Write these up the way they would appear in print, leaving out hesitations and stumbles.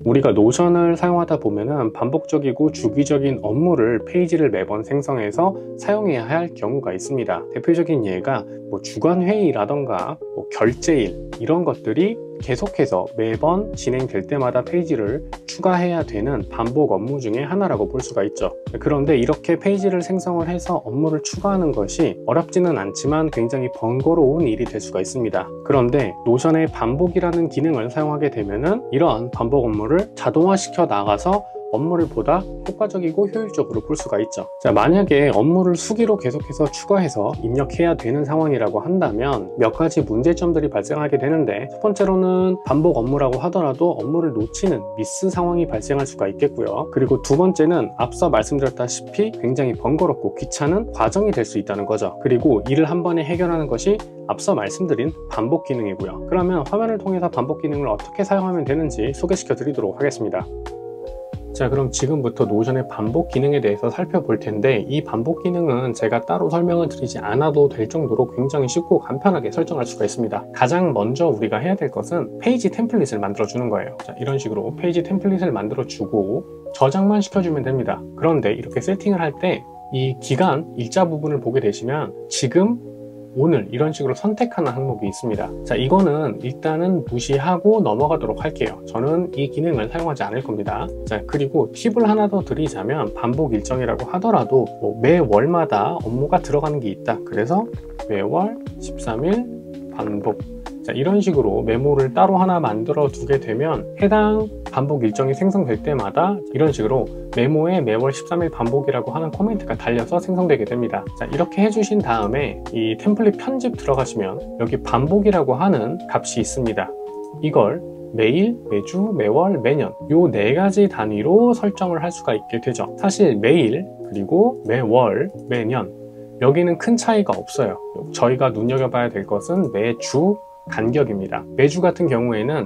우리가 노션을 사용하다 보면은 반복적이고 주기적인 업무를 페이지를 매번 생성해서 사용해야 할 경우가 있습니다. 대표적인 예가 주간 회의라던가 결제일 이런 것들이 계속해서 매번 진행될 때마다 페이지를 추가해야 되는 반복 업무 중에 하나라고 볼 수가 있죠. 그런데 이렇게 페이지를 생성을 해서 업무를 추가하는 것이 어렵지는 않지만 굉장히 번거로운 일이 될 수가 있습니다. 그런데 노션의 반복이라는 기능을 사용하게 되면은 이러한 반복 업무를 자동화시켜 나가서 업무를 보다 효과적이고 효율적으로 볼 수가 있죠. 자, 만약에 업무를 수기로 계속해서 추가해서 입력해야 되는 상황이라고 한다면 몇 가지 문제점들이 발생하게 되는데, 첫 번째로는 반복 업무라고 하더라도 업무를 놓치는 미스 상황이 발생할 수가 있겠고요. 그리고 두 번째는 앞서 말씀드렸다시피 굉장히 번거롭고 귀찮은 과정이 될 수 있다는 거죠. 그리고 이를 한 번에 해결하는 것이 앞서 말씀드린 반복 기능이고요. 그러면 화면을 통해서 반복 기능을 어떻게 사용하면 되는지 소개시켜 드리도록 하겠습니다. 자, 그럼 지금부터 노션의 반복 기능에 대해서 살펴볼 텐데, 이 반복 기능은 제가 따로 설명을 드리지 않아도 될 정도로 굉장히 쉽고 간편하게 설정할 수가 있습니다. 가장 먼저 우리가 해야 될 것은 페이지 템플릿을 만들어 주는 거예요. 자, 이런 식으로 페이지 템플릿을 만들어 주고 저장만 시켜주면 됩니다. 그런데 이렇게 세팅을 할 때 이 기간 일자 부분을 보게 되시면 지금, 오늘 이런 식으로 선택하는 항목이 있습니다. 자, 이거는 일단은 무시하고 넘어가도록 할게요. 저는 이 기능을 사용하지 않을 겁니다. 자, 그리고 팁을 하나 더 드리자면, 반복 일정이라고 하더라도 매월마다 업무가 들어가는 게 있다. 그래서 매월 13일 반복, 자, 이런 식으로 메모를 따로 하나 만들어 두게 되면 해당 반복 일정이 생성될 때마다 이런 식으로 메모에 매월 13일 반복이라고 하는 코멘트가 달려서 생성되게 됩니다. 자, 이렇게 해주신 다음에 이 템플릿 편집 들어가시면 여기 반복이라고 하는 값이 있습니다. 이걸 매일, 매주, 매월, 매년 요 네 가지 단위로 설정을 할 수가 있게 되죠. 사실 매일, 그리고 매월, 매년 여기는 큰 차이가 없어요. 저희가 눈여겨봐야 될 것은 매주 간격입니다. 매주 같은 경우에는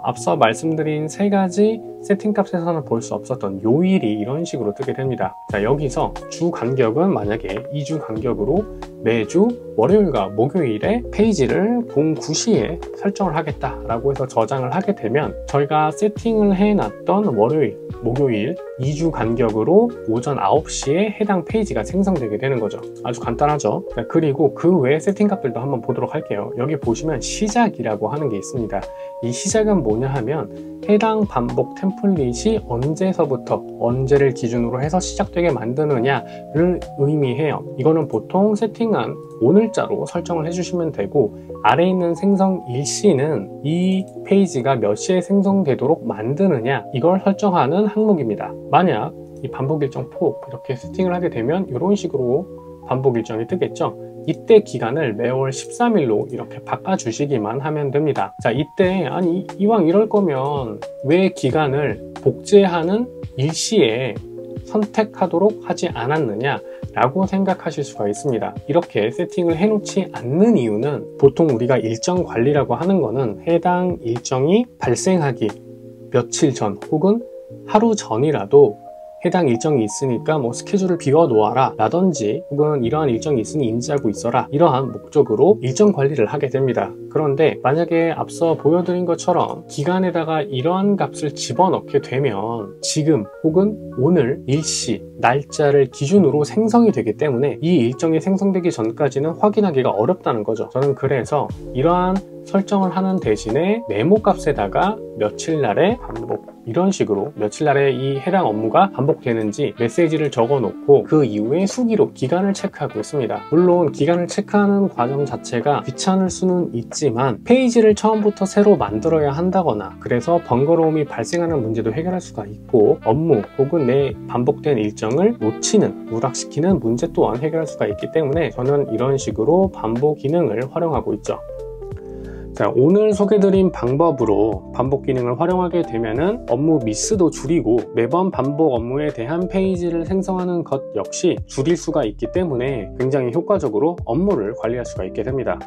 앞서 말씀드린 세 가지 세팅값에서는 볼 수 없었던 요일이 이런 식으로 뜨게 됩니다. 자, 여기서 주 간격은 만약에 2주 간격으로 매주 월요일과 목요일에 페이지를 09시에 설정을 하겠다라고 해서 저장을 하게 되면 저희가 세팅을 해놨던 월요일, 목요일 2주 간격으로 오전 9시에 해당 페이지가 생성되게 되는 거죠. 아주 간단하죠. 자, 그리고 그 외 세팅값들도 한번 보도록 할게요. 여기 보시면 시작이라고 하는 게 있습니다. 이 시작은 뭐냐 하면 해당 반복 템플릿이 언제서부터 언제를 기준으로 해서 시작되게 만드느냐를 의미해요. 이거는 보통 세팅한 오늘자로 설정을 해주시면 되고, 아래에 있는 생성 일시는 이 페이지가 몇 시에 생성되도록 만드느냐, 이걸 설정하는 항목입니다. 만약 이 반복 일정 폭 이렇게 세팅을 하게 되면 이런 식으로 반복 일정이 뜨겠죠. 이때 기간을 매월 13일로 이렇게 바꿔주시기만 하면 됩니다. 자, 이때 아니 이왕 이럴 거면 왜 기간을 복제하는 일시에 선택하도록 하지 않았느냐 라고 생각하실 수가 있습니다. 이렇게 세팅을 해놓지 않는 이유는, 보통 우리가 일정 관리라고 하는 거는 해당 일정이 발생하기 며칠 전 혹은 하루 전이라도 해당 일정이 있으니까 스케줄을 비워 놓아라 라든지, 혹은 이러한 일정이 있으니 인지하고 있어라, 이러한 목적으로 일정 관리를 하게 됩니다. 그런데 만약에 앞서 보여드린 것처럼 기간에다가 이러한 값을 집어넣게 되면 지금 혹은 오늘 일시, 날짜를 기준으로 생성이 되기 때문에 이 일정이 생성되기 전까지는 확인하기가 어렵다는 거죠. 저는 그래서 이러한 설정을 하는 대신에 메모 값에다가 며칠 날에 반복, 이런 식으로 며칠 날에 이 해당 업무가 반복되는지 메시지를 적어 놓고 그 이후에 수기로 기간을 체크하고 있습니다. 물론 기간을 체크하는 과정 자체가 귀찮을 수는 있지만 페이지를 처음부터 새로 만들어야 한다거나 그래서 번거로움이 발생하는 문제도 해결할 수가 있고, 업무 혹은 내 반복된 일정을 놓치는, 누락시키는 문제 또한 해결할 수가 있기 때문에 저는 이런 식으로 반복 기능을 활용하고 있죠. 자, 오늘 소개드린 방법으로 반복 기능을 활용하게 되면은 업무 미스도 줄이고 매번 반복 업무에 대한 페이지를 생성하는 것 역시 줄일 수가 있기 때문에 굉장히 효과적으로 업무를 관리할 수가 있게 됩니다.